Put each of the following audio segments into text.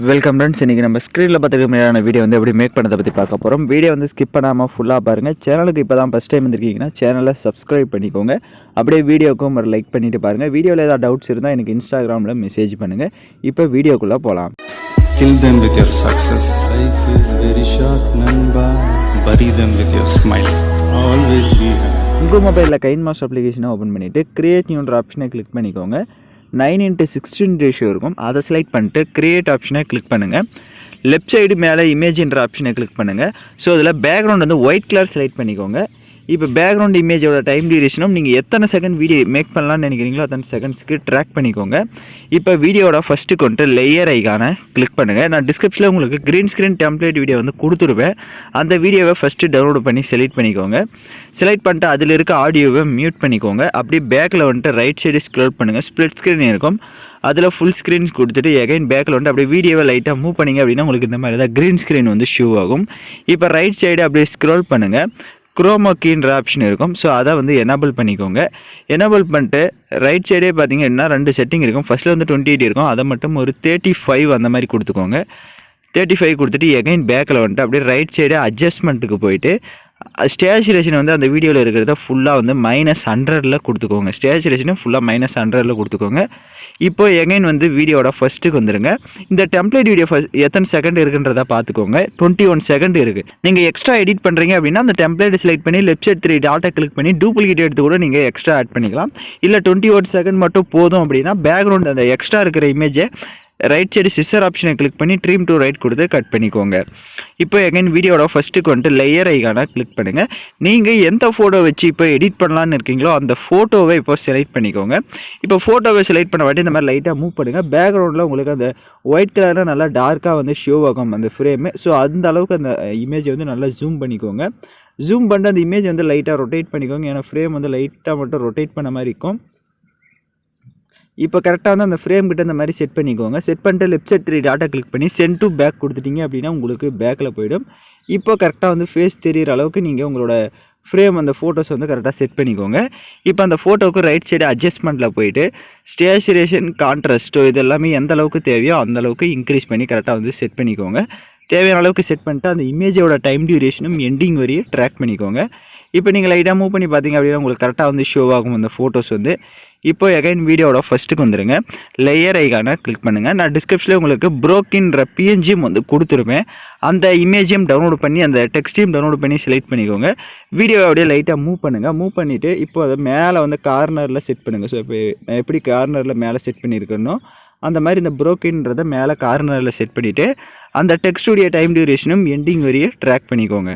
Welcome friends. இன்றைக்கி நம்ம ஸ்க்ரீனில் பார்த்துக்க வீடியோ வந்து எப்படி மேக் பண்ணதை பற்றி பார்க்க போகிறோம். வீடியோ வந்து ஸ்கிப் பண்ணாமல் ஃபுல்லாக பாருங்கள். சேனலுக்கு இப்போ தான் ஃபஸ்ட் டைம் வந்திருக்கீங்கன்னா சேனலை சப்ஸ்கிரைப் பண்ணிக்கோங்க. அப்படியே வீடியோக்கும் ஒரு லைக் பண்ணிவிட்டு பாருங்கள். வீடியோவில் ஏதாவது டவுட்ஸ் இருந்தால் எனக்கு இன்ஸ்டாகிராமில் மெசேஜ் பண்ணுங்கள். இப்போ வீடியோக்குள்ளே போகலாம். Kill them with your success. Life is very short, namba. Bury them with your smile. Always be happy. உங்கள் மொபைலில் கைன்மாஸ்டர் அப்ளிகேஷனை ஓப்பன் பண்ணிவிட்டு கிரியேட் நியூன்ற ஆப்ஷனை கிளிக் பண்ணிக்கோங்க. 9:16 ரேஷியோ இருக்கும். அதை செலக்ட் பண்ணிட்டு கிரியேட் ஆப்ஷனை கிளிக் பண்ணுங்கள். லெஃப்ட் சைடு மேலே இமேஜின்ற ஆப்ஷனை கிளிக் பண்ணுங்கள். ஸோ இதில் பேக்ரவுண்ட் வந்து ஒயிட் கலர் செலக்ட் பண்ணிக்கோங்க. இப்போ பேக்ரவுண்ட் இமேஜோட டைம் டியூரேஷனும் நீங்கள் எத்தனை செகண்ட் வீடியோ மேக் பண்ணலான்னு நினைக்கிறீங்களோ அத்தனை செகண்ட்ஸ்க்கு ட்ராக் பண்ணிக்கோங்க. இப்போ வீடியோட ஃபஸ்ட்டு கொண்டு லேயர் ஐக்கானை கிளிக் பண்ணுங்கள். நான் டிஸ்கிரிப்ஷனில் உங்களுக்கு க்ரீன் ஸ்க்ரீன் டெம்ப்ளேட் வீடியோ வந்து கொடுத்துருவேன். அந்த வீடியோவை ஃபஸ்ட்டு டவுன்லோட் பண்ணி செலக்ட் பண்ணிக்கோங்க. செலக்ட் பண்ணிட்டு அதில் இருக்க ஆடியோவை மியூட் பண்ணிக்கோங்க. அப்படியே பேக்கில் வந்துட்டு ரைட் சைடு ஸ்க்ரோல் பண்ணுங்கள். ஸ்ப்ளிட் ஸ்க்ரீன் இருக்கும். அதில் ஃபுல் ஸ்க்ரீன் கொடுத்துட்டு எகைன் பேக்கில் வந்துட்டு அப்படியே வீடியோவை லைட்டாக மூவ் பண்ணிங்க அப்படின்னா உங்களுக்கு இந்த மாதிரி தான் க்ரீன் ஸ்க்ரீன் வந்து ஷோ ஆகும். இப்போ ரைட் சைடு அப்படியே ஸ்க்ரோல் பண்ணுங்கள். குரோமா கீன்ற ஆப்ஷன் இருக்கும். ஸோ அதை வந்து எனேபிள் பண்ணிக்கோங்க. எனேபிள் பண்ணிட்டு ரைட் சைடே பார்த்தீங்கன்னா 2 செட்டிங் இருக்கும். ஃபஸ்ட்டில் வந்து 28 இருக்கும். அதை மட்டும் ஒரு 35 அந்த மாதிரி கொடுத்துக்கோங்க. 35 கொடுத்துட்டு எகைன் பேக்கில் வந்துட்டு அப்படியே ரைட் சைடு அட்ஜஸ்ட்மெண்ட்டுக்கு போயிட்டு ஸ்டேச்சுரேஷன் வந்து அந்த வீடியோவில் இருக்கிறத ஃபுல்லாக வந்து -100 கொடுத்துக்கோங்க. ஸ்டேச்சுரேஷனை ஃபுல்லாக -100 கொடுத்துக்கோங்க. இப்போ எகைன் வந்து வீடியோட ஃபஸ்ட்டுக்கு வந்துடுங்க. இந்த டெம்ப்ளேட் வீடியோ எத்தனை செகண்ட் இருக்குன்றதை பார்த்துக்கோங்க. 21 செகண்ட் இருக்குது. நீங்கள் எக்ஸ்ட்ரா எடிட் பண்ணுறீங்க அப்படின்னா அந்த டெம்ப்ளேட் செலக்ட் பண்ணி லெஃப்ட் சைட் 3 டாட்டை கிளிக் பண்ணி டூப்ளிகேட் எடுத்து கூட நீங்கள் எக்ஸ்ட்ரா ஆட் பண்ணிக்கலாம். இல்லை 21 செகண்ட் மட்டும் போதும் அப்படின்னா பேக்ரவுண்ட் அந்த எக்ஸ்ட்ரா இருக்கிற இமேஜை ரைட் சைடு சிசர் ஆப்ஷனை கிளிக் பண்ணி ட்ரீம் டு ரைட் கொடுத்து கட் பண்ணிக்கோங்க. இப்போ எகைன் வீடியோட ஃபஸ்ட்டுக்கு வந்துட்டு லேயர் ஐக்கானை கிளிக் பண்ணுங்கள். நீங்கள் எந்த ஃபோட்டோ வச்சு இப்போ எடிட் பண்ணலான்னு இருக்கீங்களோ அந்த ஃபோட்டோவை இப்போ செலக்ட் பண்ணிக்கோங்க. இப்போ ஃபோட்டோவை செலக்ட் பண்ண வாட்டி இந்த மாதிரி லைட்டாக மூவ் பண்ணுங்கள். பேக்ரவுண்டில் உங்களுக்கு அந்த ஒயிட் கலரில் நல்லா டார்க்காக வந்து ஷோ ஆகும் அந்த ஃப்ரேமு. ஸோ அந்த அளவுக்கு அந்த இமேஜை வந்து நல்லா ஜூம் பண்ணிக்கோங்க. ஜூம் பண்ணிட்டு அந்த இமேஜ் வந்து லைட்டாக ரொட்டேட் பண்ணிக்கோங்க. ஏன்னா ஃப்ரேம் வந்து லைட்டாக மட்டும் ரொட்டேட் பண்ண மாதிரி இருக்கும். இப்போ கரெக்டாக வந்து அந்த ஃப்ரேம் கிட்ட இந்த மாதிரி செட் பண்ணிக்கோங்க. செட் பண்ணிட்டு லெஃப்ட் சைட் 3 டாட்டா கிளிக் பண்ணி சென்ட் டு பேக் கொடுத்துட்டீங்க அப்படின்னா உங்களுக்கு பேக்கில் போயிடும். இப்போ கரெக்டாக வந்து ஃபேஸ் தெரிகிற அளவுக்கு நீங்கள் உங்களோட ஃப்ரேம் அந்த ஃபோட்டோஸ் வந்து கரெக்டாக செட் பண்ணிக்கோங்க. இப்போ அந்த ஃபோட்டோவுக்கு ரைட் சைடு அட்ஜஸ்ட்மெண்ட்டில் போயிட்டு ஸ்டேச்சுரேஷன் கான்ட்ராஸ்ட்டோ இது எல்லாமே எந்த அளவுக்கு தேவையோ அந்த அளவுக்கு இன்க்ரீஸ் பண்ணி கரெக்டாக வந்து செட் பண்ணிக்கோங்க. தேவையான அளவுக்கு செட் பண்ணிட்டு அந்த இமேஜோட டைம் டியூரேஷனும் எண்டிங் வரையும் ட்ராக் பண்ணிக்கோங்க. இப்போ நீங்கள் லைட்டாக மூவ் பண்ணி பார்த்தீங்க அப்படின்னா உங்களுக்கு கரெக்டாக வந்து ஷோ ஆகும் அந்த ஃபோட்டோஸ் வந்து. இப்போ எகைன் வீடியோட ஃபஸ்ட்டுக்கு வந்துடுங்க. லேயர் ஐக்கானை கிளிக் பண்ணுங்கள். நான் டிஸ்கிரிப்ஷனில் உங்களுக்கு ப்ரோக்கின்ற பிஎன்ஜியும் வந்து கொடுத்துருப்பேன். அந்த இமேஜையும் டவுன்லோட் பண்ணி அந்த டெக்ஸ்ட்டையும் டவுன்லோட் பண்ணி செலக்ட் பண்ணிக்கோங்க. வீடியோவை அப்படியே லைட்டாக மூவ் பண்ணுங்கள். மூவ் பண்ணிவிட்டு இப்போ அதை மேலே வந்து கார்னரில் செட் பண்ணுங்கள். ஸோ இப்போ நான் எப்படி கார்னரில் மேலே செட் பண்ணியிருக்கேனோ அந்த மாதிரி இந்த ப்ரோக்கின்றதை மேலே கார்னரில் செட் பண்ணிவிட்டு அந்த டெக்ஸ்டுடைய டைம் டியூரேஷனும் எண்டிங் வரையும் ட்ராக் பண்ணிக்கோங்க.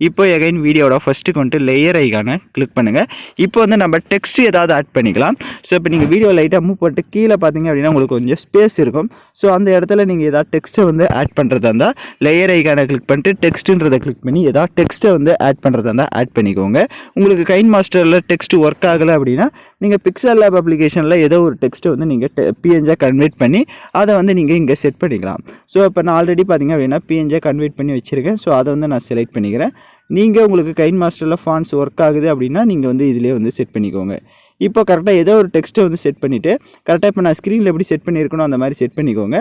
இப்போ எகைன் வீடியோட ஃபஸ்ட்டுக்கு வந்துட்டு லேயர் ஐக்கானை கிளிக் பண்ணுங்கள். இப்போ வந்து நம்ம டெக்ஸ்ட் ஏதாவது ஆட் பண்ணிக்கலாம். ஸோ இப்போ நீங்கள் வீடியோ லைட்டாக மூவ் பண்ணிட்டு கீழே பார்த்தீங்க அப்படின்னா உங்களுக்கு கொஞ்சம் ஸ்பேஸ் இருக்கும். ஸோ அந்த இடத்துல நீங்கள் ஏதாவது டெக்ஸ்ட்டை வந்து ஆட் பண்ணுறதா இருந்தால் லேயர் ஐக்கானை கிளிக் பண்ணிட்டு டெக்ஸ்ட்டுன்றதை கிளிக் பண்ணி ஏதாவது டெக்ஸ்ட்டை வந்து ஆட் பண்ணுறதா இருந்தால் ஆட் பண்ணிக்கோங்க. உங்களுக்கு கைன்மாஸ்டரில் டெக்ஸ்ட் ஒர்க் ஆகலை அப்படின்னா நீங்கள் பிக்சல் லேப் அப்ளிகேஷனில் ஏதோ ஒரு டெக்ஸ்ட்டை வந்து நீங்கள் பிஎன்ஜியாக கன்வெர்ட் பண்ணி அதை வந்து நீங்கள் இங்கே செட் பண்ணிக்கலாம். ஸோ இப்போ நான் ஆல்ரெடி பார்த்தீங்க அப்படின்னா பிஎன்ஜியாக கன்வெர்ட் பண்ணி வச்சுருக்கேன். ஸோ அதை வந்து நான் செலக்ட் பண்ணிக்கிறேன். நீங்கள் உங்களுக்கு கைன்மாஸ்டரில் ஃபாண்ட்ஸ் ஒர்க் ஆகுது அப்படின்னா நீங்கள் வந்து இதிலே வந்து செட் பண்ணிக்கோங்க. இப்போ கரெக்டாக ஏதோ ஒரு டெக்ஸ்ட்டை வந்து செட் பண்ணிவிட்டு கரெக்டாக இப்போ நான் ஸ்க்ரீனில் எப்படி செட் பண்ணியிருக்கணும் அந்த மாதிரி செட் பண்ணிக்கோங்க.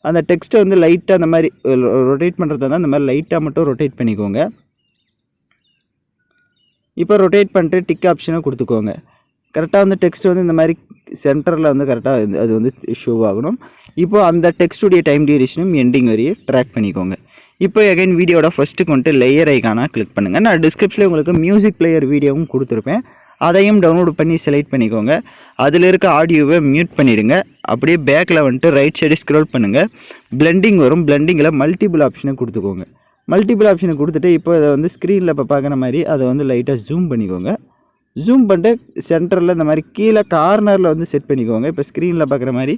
அந்த டெக்ஸ்ட்டை வந்து லைட்டாக அந்த மாதிரி ரொட்டேட் பண்ணுறதா இருந்தால் அந்த மாதிரி லைட்டாக மட்டும் ரொட்டேட் பண்ணிக்கோங்க. இப்போ ரொட்டேட் பண்ணிட்டு டிக் ஆப்ஷனை கொடுத்துக்கோங்க. கரெக்டாக வந்து டெக்ஸ்ட் வந்து இந்த மாதிரி சென்டரில் வந்து கரெக்டாக அது வந்து ஷோ ஆகணும். இப்போது அந்த டெக்ஸ்டுடைய டைம் டியூரேஷனும் எண்டிங் வரையும் ட்ராக் பண்ணிக்கோங்க. இப்போ எகைன் வீடியோட ஃபஸ்ட்டுக்கு வந்துட்டு லேயர் ஐக்கானை கிளிக் பண்ணுங்கள். நான் டிஸ்கிரிப்ஷனில் உங்களுக்கு மியூசிக் பிளேயர் வீடியோவும் கொடுத்துருப்பேன். அதையும் டவுன்லோட் பண்ணி செலக்ட் பண்ணிக்கோங்க. அதில் இருக்க ஆடியோவை மியூட் பண்ணிவிடுங்க. அப்படியே பேக்கில் வந்துட்டு ரைட் சைடு ஸ்க்ரோல் பண்ணுங்கள். பிளெண்டிங் வரும். பிளெண்டிங்கில் மல்டிபிள் ஆப்ஷனை கொடுத்துக்கோங்க. மல்டிபிள் ஆப்ஷனை கொடுத்துட்டு இப்போ அதை வந்து ஸ்க்ரீனில் இப்போ பார்க்குற மாதிரி அதை வந்து லைட்டாக ஜூம் பண்ணிக்கோங்க. ஜூம் பண்ணிட்டு சென்டரில் இந்த மாதிரி கீழே கார்னரில் வந்து செட் பண்ணிக்கோங்க. இப்போ ஸ்க்ரீனில் பார்க்குற மாதிரி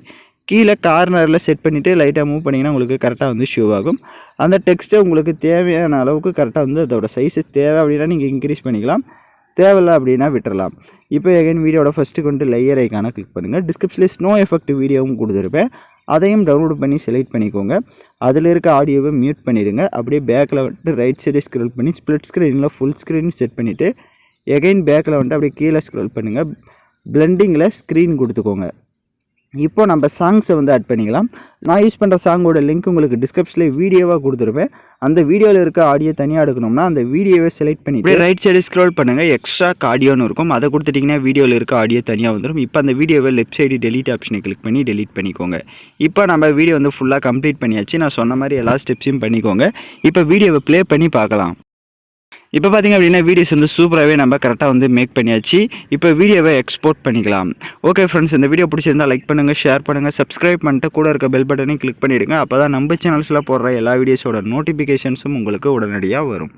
கீழே கார்னரில் செட் பண்ணிவிட்டு லைட்டாக மூவ் பண்ணிங்கன்னா உங்களுக்கு கரெக்டாக வந்து ஷோ ஆகும். அந்த டெக்ஸ்ட்டை உங்களுக்கு தேவையான அளவுக்கு கரெக்டாக வந்து அதோட சைஸு தேவை அப்படின்னா நீங்கள் இன்க்ரீஸ் பண்ணிக்கலாம். தேவையில்லை அப்படின்னா விட்டுறலாம். இப்போ எகைன் வீடியோட ஃபஸ்ட்டுக்கு வந்துட்டு லேயர் ஐக்கானை கிளிக் பண்ணுங்கள். டிஸ்கிரிப்ஷனில் ஸ்னோ எஃபெக்ட் வீடியோவும் கொடுத்துருப்பேன். அதையும் டவுன்லோட் பண்ணி செலக்ட் பண்ணிக்கோங்க. அதில் இருக்க ஆடியோவை மியூட் பண்ணிவிடுங்க. அப்படியே பேக்கில் வந்துட்டு ரைட் சைடு ஸ்க்ரோல் பண்ணி ஸ்ப்ளிட் ஸ்க்ரீனில் ஃபுல் ஸ்க்ரீன் செட் பண்ணிவிட்டு எகைன் பேக்கில் வந்துட்டு அப்படியே கீழே ஸ்க்ரோல் பண்ணுங்கள். பிளெண்டிங்கில் ஸ்க்ரீன் கொடுத்துக்கோங்க. இப்போ நம்ம சாங்ஸை வந்து ஆட் பண்ணிக்கலாம். நான் யூஸ் பண்ணுற சாங்கோட லிங்க் உங்களுக்கு டிஸ்கிரிப்ஷனில் வீடியோவாக கொடுத்துருவேன். அந்த வீடியோவில் இருக்க ஆடியோ தனியாக எடுக்கணும்னா அந்த வீடியோவை செலக்ட் பண்ணிவிட்டு ரைட் சைடு ஸ்க்ரோல் பண்ணுங்கள். எக்ஸ்ட்ரா ஆடியோன்னு இருக்கும், அதை கொடுத்துட்டிங்கன்னா வீடியோவில் இருக்க ஆடியோ தனியாக வந்துடும். இப்போ அந்த வீடியோவை லெஃப்ட் சைடு டெலீட் ஆப்ஷனை கிளிக் பண்ணி டெலீட் பண்ணிக்கோங்க. இப்போ நம்ம வீடியோ வந்து ஃபுல்லாக கம்ப்ளீட் பண்ணியாச்சு. நான் சொன்ன மாதிரி எல்லா ஸ்டெப்ஸையும் பண்ணிக்கோங்க. இப்போ வீடியோவை ப்ளே பண்ணி பார்க்கலாம். இப்போ பார்த்திங்க அப்படின்னா வீடியோஸ் வந்து சூப்பராகவே நம்ம கரெக்டாக வந்து மேக் பண்ணியாச்சு. இப்போ வீடியோவை எக்ஸ்போர்ட் பண்ணிக்கலாம். ஓகே ஃப்ரெண்ட்ஸ், இந்த வீடியோ பிடிச்சிருந்தால் லைக் பண்ணுங்கள், ஷேர் பண்ணுங்கள், சப்ஸ்கிரைப் பண்ணிட்டு கூட இருக்க பெல் பட்டனையும் கிளிக் பண்ணிவிடுங்க. அப்போ தான் நம்ம சேனல்ஸில் போடுற எல்லா வீடியோஸோட நோட்டிஃபிகேஷன்ஸும் உங்களுக்கு உடனடியாக வரும்.